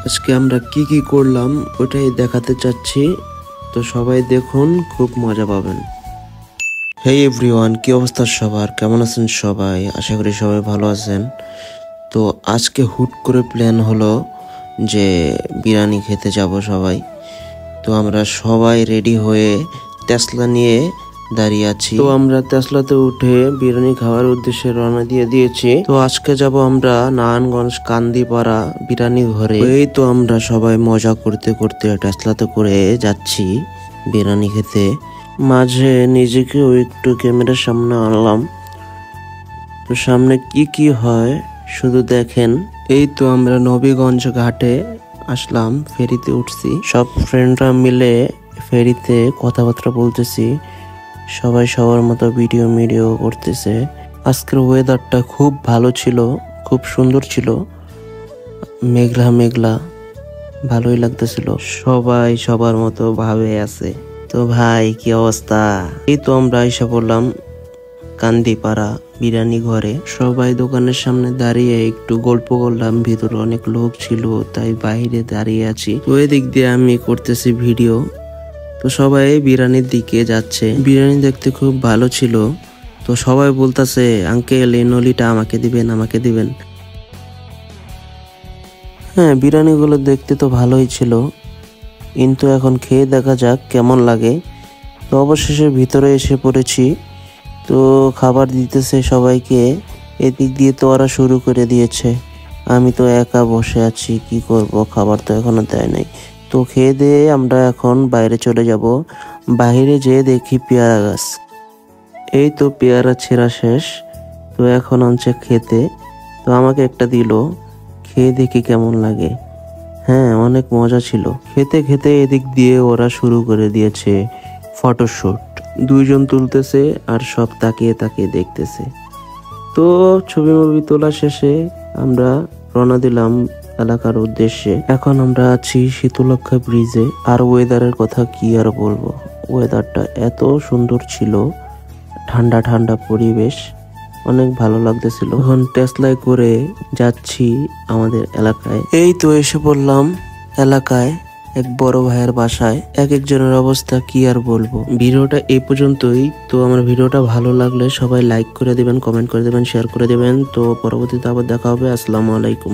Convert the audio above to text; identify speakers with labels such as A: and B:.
A: আজকে আমরা কি কি করলাম ওটাই দেখাতে চাচ্ছি, তো সবাই দেখুন, খুব মজা পাবেন। হেই এভরিওয়ান, কি অবস্থা সবার, কেমন আছেন সবাই? আশা করি সবাই ভালো আছেন। তো আজকে হুট করে প্ল্যান হলো যে বিরিয়ানি খেতে যাব সবাই। তো আমরা সবাই রেডি হয়ে তেসলা নিয়ে দাঁড়িয়ে আছি। তো আমরা তেসলাতে উঠে বিরিয়ানি খাওয়ার উদ্দেশ্যে রওনা দিয়ে দিয়েছি। তো আজকে যাব আমরা নারায়ণগঞ্জ কান্দিপাড়া বিরিয়ানি ঘরে। এই তো আমরা সবাই মজা করতে করতে তেসলাতে করে যাচ্ছি বিরিয়ানি খেতে। মাঝে নিজেকেও একটু ক্যামেরার সামনে আনলাম, তো সামনে কি কি হয় শুধু দেখেন। এই তো আমরা নবীগঞ্জ ঘাটে আসলাম, ফেরিতে উঠছি, সব ফ্রেন্ডরা মিলে ফেরিতে কথাবার্তা বলতেছি, সবাই সবার মতো ভিডিও করতেছে। আজকের ওয়েদারটা খুব ভালো ছিল, খুব সুন্দর ছিল, মেঘলা মেঘলা, ভালোই লাগতেছিল, সবাই সবার মতো ভাবে আছে। তো ভাই কি অবস্থা? এই তো আমরা এসে পড়লাম কান্দিপাড়া বিরিয়ানি ঘরে। সবাই দোকানের সামনে দাঁড়িয়ে একটু গল্প করলাম, ভিতরে অনেক লোক ছিল তাই বাইরে দাঁড়িয়ে আছি। তো এদিক দিয়ে আমি করতেছি ভিডিও। তো সবাই বিরিয়ানির দিকে যাচ্ছে, বিরিয়ানি দেখতে খুব ভালো ছিল। তো সবাই বলতেছে, আঙ্কেল এই নলিটা আমাকে দিবেন, আমাকে দিবেন। হ্যাঁ, বিরিয়ানিগুলো দেখতে তো ভালোই ছিল, কিন্তু এখন খেয়ে দেখা যাক কেমন লাগে। তো অবশেষে ভিতরে এসে পড়েছি। তো খাবার দিতেছে সবাইকে, এদিক দিয়ে তো ওরা শুরু করে দিয়েছে। আমি তো একা বসে আছি, কি করব, খাবার তো এখনো দেয় নাই। তো খেয়ে দিয়ে আমরা এখন বাইরে চলে যাব। বাইরে যেয়ে দেখি পেয়ারা গাছ। এই তো পেয়ারা ছেঁড়া শেষ, তো এখন আনছে খেতে। তো আমাকে একটা দিল, খেয়ে দেখি কেমন লাগে। হ্যাঁ, অনেক মজা ছিল। খেতে খেতে এদিক দিয়ে ওরা শুরু করে দিয়েছে ফটোশুট। দুইজন তুলতেছে আর সব তাকিয়ে তাকিয়ে দেখতেছে। তো ছবি মুভি তোলা শেষে আমরা রওনা দিলাম এলাকার উদ্দেশ্যে। এখন আমরা আছি শীতলক্ষা ব্রিজে। আর ওয়েদারের কথা কি আর বলবো, ওয়েদারটা এত সুন্দর ছিল, ঠান্ডা ঠান্ডা পরিবেশ, অনেক ভালো লাগতেছিল। এখন টেসলায় করে যাচ্ছি আমাদের এলাকায়। এই তো এসে পড়লাম এলাকায়, এক বড় ভাইয়ের বাসায়। এক একজনের অবস্থা কি আর বলবো। ভিডিওটা এই পর্যন্তই। তো আমার ভিডিওটা ভালো লাগলে সবাই লাইক করে দিবেন, কমেন্ট করে দিবেন, শেয়ার করে দিবেন। তো পরবর্তীতে আবার দেখা হবে। আসসালামু আলাইকুম।